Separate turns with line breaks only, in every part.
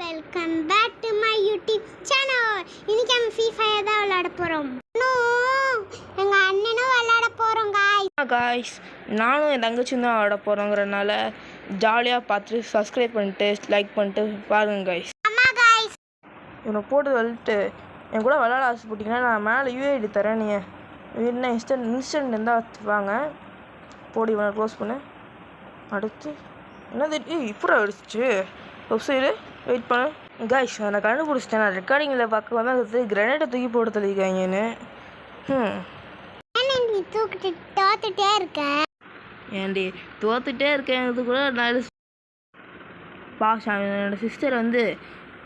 Welcome back to my YouTube channel. இன்னைக்கு நம்ம free fire தான் விளையாட போறோம். எங்க அண்ணனும் விளையாட போறோம்
காய்ஸ். நானும் என் தங்கச்சியும் தான் விளையாட போறோங்கிறனால ஜாலியாக பார்த்துட்டு சப்ஸ்கிரைப் பண்ணிட்டு லைக் பண்ணிட்டு பாருங்க காய்ஸ்.
ஆமாம் காய்ஸ்,
இவனை போட்டு வந்துட்டு என் கூட விளையாட ஆசைப்பட்டீங்கன்னா நான் மேலே யூஐடி தரேன். நீங்கள் என்ன இன்ஸ்டன்ட் இருந்தால் வாங்க. போடி இவனை க்ளோஸ் பண்ணு. அடுத்து என்னது இப்போ அடிச்சிச்சு வெப்சைடு வெயிட் பண்ணு காய்ஸ். நான் கண்டுபிடிச்சிட்டேன். நான் ரெக்கார்டிங்கில் பார்க்க வந்தால் கிரனேட்டை தூக்கி போட்டு தெளிக்காங்கன்னு.
தோத்துட்டே இருக்கேன்.
ஏன்டி தோத்துட்டே இருக்கேங்கிறது கூட நான் பாஷா என்னோடய சிஸ்டர் வந்து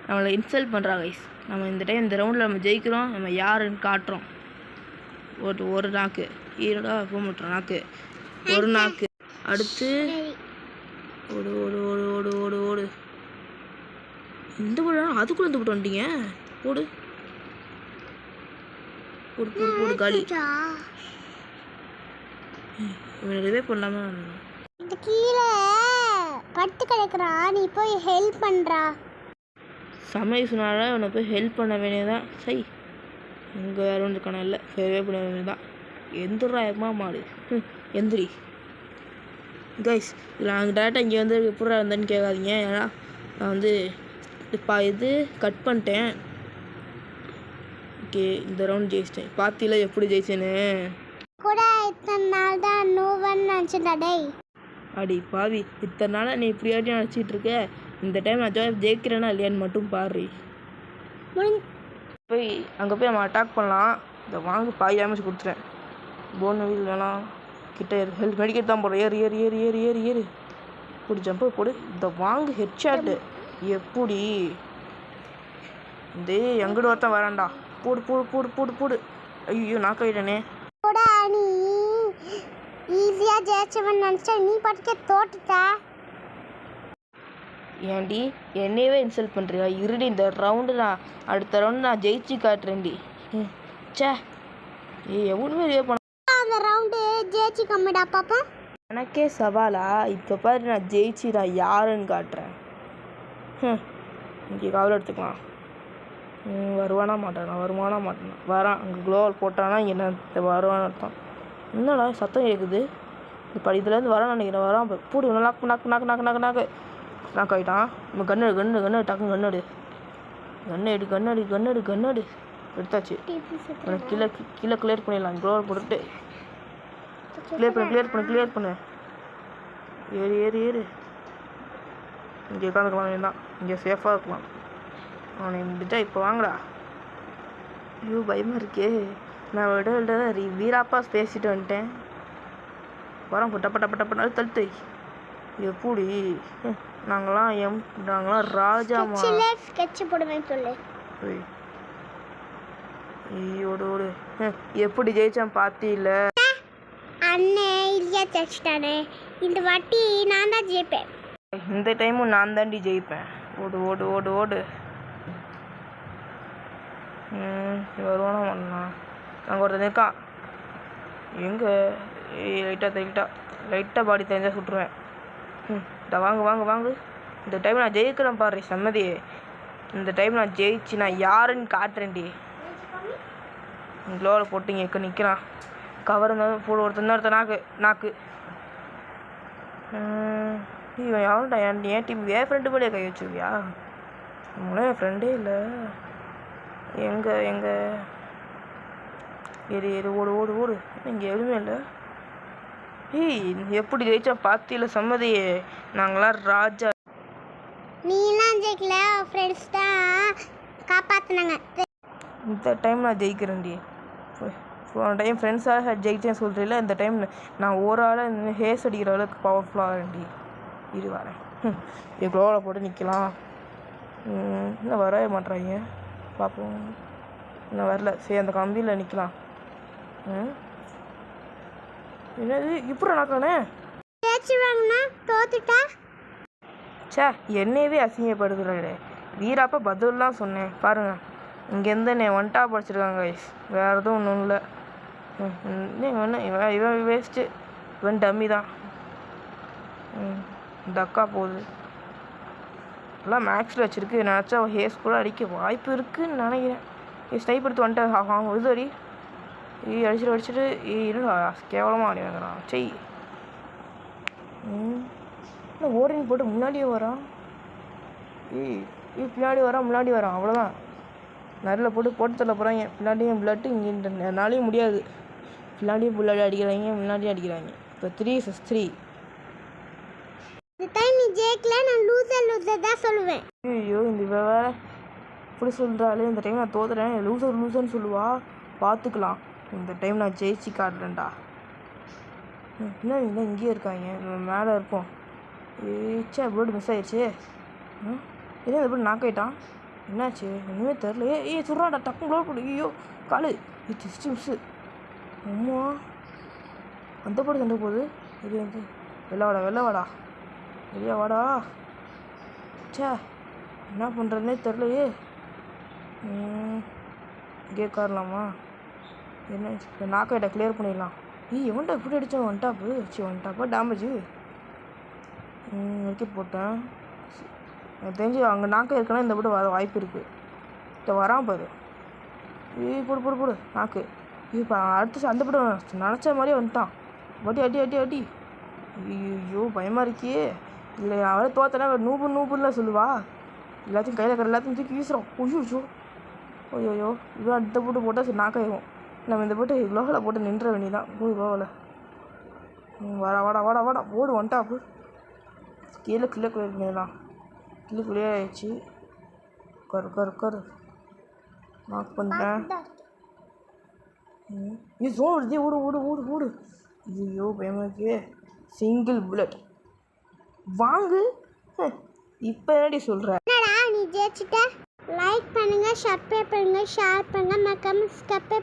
நம்மளை இன்சல்ட் பண்ணுறா கைஸ். நம்ம இந்த டைம் இந்த ரவுண்டில் நம்ம ஜெயிக்கிறோம். நம்ம யாருன்னு காட்டுறோம். ஒரு நாக்கு ஈரோடா போக மாட்டோம். நாக்கு ஒரு நாக்கு. அடுத்து ஓடு ஓடு ஓடு ஓடு ஓடு ஓடு. இந்த போட அதுக்குள்ளே இந்த போட்டு வந்துட்டீங்க. போடு போடு போடு போடு காலி. இவனே பண்ணாம
இது கீழே பட்டு கிடக்குறா. நீ போய் ஹெல்ப் பண்ணுறா.
சமையல் சொன்னால இவனை போய் ஹெல்ப் பண்ண வேண்டியதான். சரி இங்கே வேறு ஒன்று இருக்கான இல்லை ஃபேவே பண்ண வேண்டியதான். எந்திரா எம்மா மாடு எந்திரி கைஸ். இதில் நாங்கள் டேரெக்டாக இங்கே வந்து எப்படா இருந்தேன்னு கேட்காதீங்க. ஏன்னா நான் வந்து இப்போ இது கட் பண்ணிட்டேன். ஓகே இந்த ரவுண்ட் ஜெயிச்சிட்டேன். பார்த்தில எப்படி ஜெயிச்சேன்னு
கூட. இத்தனை நாள் தான் நோவன்னு நினச்சிட்டா டேய்.
அடி பாவி, இத்தனை நாளாக நீ இப்படியாட்டி நினச்சிட்டு இருக்க. இந்த டைம் நான் ஜெயிக்கிறேன்னா இல்லையான்னு மட்டும் பாரு. போய் அங்கே போய் நம்ம அட்டாக் பண்ணலாம். இந்த வாங்க பாய் டேமேஜ் கொடுத்துட்டேன். போன் வீல் வேணாம். கிட்ட ஹெல்ப் மெடிக்கெட் தான் போடுறேன். ஏறு ஏறு ஏறு ஏறு ஏறு ஏறு போடு ஜம்பு போடு. இந்த வாங்கு ஹெட்ஷாட்டு எப்படி இந்த எங்கடு ஒருத்தன் வரான்டா. போடு போடு போடு போடு போடு. ஐயோ நான் கையிட்டனே.
நீ ஈஸியாக ஜெயிச்சவன் நினச்சா நீ பாட்டுக்கே தோட்டுட்ட.
ஏன்டி என்னையவே இன்சல்ட் பண்ணுறியா? இருடி இந்த ரவுண்டு நான் அடுத்த ரவுண்டு நான் ஜெயிச்சு காட்டுறேன்டி. சே எவ்வளோ ரிவே பண்ண
அந்த ரவுண்டு ஜெயிச்சு கம்மிடா பாப்போம்.
எனக்கே சவாலா? இப்போ பாரு நான் ஜெயிச்சு நான் யாருன்னு காட்டுறேன். இங்கே கவலை எடுத்துக்கலாம். வருவானா மாட்டானா? வருமானா மாட்டானா? வரான். அங்கே க்ளோவல் போட்டானா என்ன வருவான்னு அர்த்தம். என்னடா சத்தம் கேட்குது? இப்போ இதுலேருந்து வரான்னு நினைக்கிறேன். வரான் பூடி நாக்கு நாக்கு நாக்கு நாக்கு நாக்கு நாக்கு நாக்கு ஆகிட்டான். நம்ம கண்ணடு கண்ணு கண்ணு டக்குன்னு கண்ணடு கண்ணடு கண்ணடு கண்ணடு கண்ணடு எடுத்தாச்சு. உனக்கு கீழே கீழே கிளியர் பண்ணிடலாம். க்ளோவல் போட்டுட்டு கிளியர் பண்ணு. ஏறு ஏறு ஏறு. இங்கே உட்காந்துக்கலாம் தான். இங்கே சேஃபாக இருக்கலாம். அவனை முடிஞ்சா இப்போ வாங்கடா. ஐயோ பயமாக இருக்கே. நான் விட வீராப்பா பேசிட்டு வந்துட்டேன். வரோம் டப்ப டப்ப டப்பனாலும் தடுத்து எப்படி நாங்களாம் ராஜாமா
ஸ்கெட்ச் போடுவேன் சொல்லு.
ஓடு ஓடு. எப்படி ஜெயிச்சான் பார்த்தில?
அண்ணே இல்லையா தச்சிட்டானே. இந்த வாட்டி நான் தான் ஜெயிப்பேன்.
இந்த டைமும் நான் தாண்டி ஜெயிப்பேன். ஓடு ஓடு ஓடு ஓடு. வருவானா பண்ணலாம். அங்கே ஒருத்தன் இருக்கான். எங்கே லைட்டாக பாடி தெரிஞ்சால் சுட்டுருவேன். வாங்க வாங்க வாங்க. இந்த டைம் நான் ஜெயிக்கிறேன் பாரு சம்மதி. இந்த டைம் நான் ஜெயிச்சு நான் யாருன்னு காட்டுறேன்டி. க்ளோவில் போட்டு இங்கே நிற்கிறான். கவர் இருந்தாலும் போட ஒருத்தன் நாக்கு. இவன் யாருண்டா? என் டீம் என் ஃப்ரெண்டு போலே கை வச்சுருவியா? உங்களே என் ஃப்ரெண்டே இல்லை. எங்கே ஏறு ஓடு ஓடு ஓடு. இங்கே எதுவுமே இல்லை. எப்படி ஜெயிச்சா பார்த்தில சம்மதியே. நாங்களாம் ராஜா.
நீலாம் ஜெயிக்கல, ஃப்ரெண்ட்ஸ் தான் காப்பாற்றினாங்க.
இந்த டைம் நான் ஜெயிக்கிறேன்டி. போன டைம் ஃப்ரெண்ட்ஸாக ஜெயிச்சேன்னு சொல்கிறீங்களா? இந்த டைம் நான் ஒரு ஆளாக ஹேஸ் அடிக்கிற அளவுக்கு பவர்ஃபுல்லாக வேண்டி இது வரேன். க்ளோவில் போட்டு நிற்கலாம். இன்னும் வரவே மாட்டுறாங்க. பார்ப்போம். இன்னும் வரல. சரி அந்த கம்பியில் நிற்கலாம். என்னது இப்படி நாக்கானே
தோத்துட்டா?
சே என்னையவே அசிங்கப்படுத்துகிறே. வீராப்பா பதில்லாம் சொன்னேன் பாருங்கள். இங்கேருந்து என்னை ஒன்ட்டா படிச்சிருக்காங்க கைஸ். வேறு எதுவும் ஒன்றும் இல்லை. இவன் வேஸ்ட்டு. இவன் டம்மி தான். இந்த அக்கா போகுது. எல்லாம் மேக்ஸில் வச்சுருக்கு. நினச்சா ஹேஸ் கூட அடிக்க வாய்ப்பு இருக்குதுன்னு நினைக்கிறேன். ஸ்டைப் எடுத்து வந்துட்டு அவங்க இது அடி அடிச்சுட்டு என்னடா கேவலமாக அடி வாங்குறான். செய் ஓரிங் போட்டு முன்னாடியே வரான். பின்னாடி வரான் அவ்வளோதான். நிறைய போட்டு தள்ள போகிறாங்க. பின்னாடியும் பிளட்டு இங்கே என்னாலையும் முடியாது. பின்னாடியும் பிள்ளாடி அடிக்கிறாங்க, முன்னாடியும் அடிக்கிறாங்க. இப்போ 3-3.
நீ ஜெயிக்கல, நான் லூசர் தான் சொல்லுவேன்.
ஐயோ இந்த வேற இப்படி சொல்கிறாளே. இந்த டைம் நான் தோத்துறேன். லூசர்னு சொல்லுவா. பார்த்துக்கலாம். இந்த டைம் நான் ஜெயிச்சு காட்டுறேன்டா. என்ன இங்கேயே இருக்காங்க. மேலே இருப்போம். ஏச்சா போர்டு மிஸ் ஆயிடுச்சு. என்ன எப்படி நாக் ஆகிட்டான். என்னாச்சு ஒன்றுமே தெரில. சொல்கிறான்டா டக்குன்னு க்ளோட் போடு. ஐயோ காலு மிஸ்ஸு. அம்மா அந்த போடு சண்டை போகுது. இது வந்து வெளில வாடா வெளியே வாடா. சே என்ன பண்ணுறதுனே தெரிலையே. இங்கே உட்காரலாமா? என்ன நாக்காயிட்ட கிளியர் பண்ணிடலாம். எவன்டா இப்படி அடித்தான்? ஒன் டாப்பா டேமேஜு. விக்கெட் போட்டேன். எனக்கு தெரிஞ்சு அங்கே நாக்கா இருக்குன்னா இந்த போட்டு வர வாய்ப்பு இருக்குது. இப்போ வரான் பாரு. போடு நாக்கு. இப்போ அடுத்து அந்த போட்டு நினச்ச மாதிரியே வந்துட்டான். அடி. ஐயோ பயமாக இருக்கியே. இல்லை அவரை தோத்தனா நூபுலாம் சொல்லுவா. எல்லாத்தையும் கையில் எல்லாத்தையும் தூக்கி வீசுகிறோம். ஐயோ இவ்வளோ அடுத்த போட்டு போட்டால் சரி நாக்காயிரும். நம்ம இந்த போட்டு லோகலை போட்டு நின்ற வேண்டியதான். லோகலை வாடா போடு வந்துட்டாப்பு. கீழே பண்ணிடலாம். கிளியே ஆயிடுச்சு. கரு மார்க் பண்ணுறேன். ஜோன் வருதே. ஓடு. ஐயோ பயமாக்கே. சிங்கிள் புல்லட் வாங்கு. இப்போ என்னடி சொல்கிற?
என்னடா நீ ஜெயிச்சிட்ட? லைக் பண்ணுங்க, சப்ஸ்கிரைப் பண்ணுங்க, ஷேர் பண்ணுங்க, மறக்காம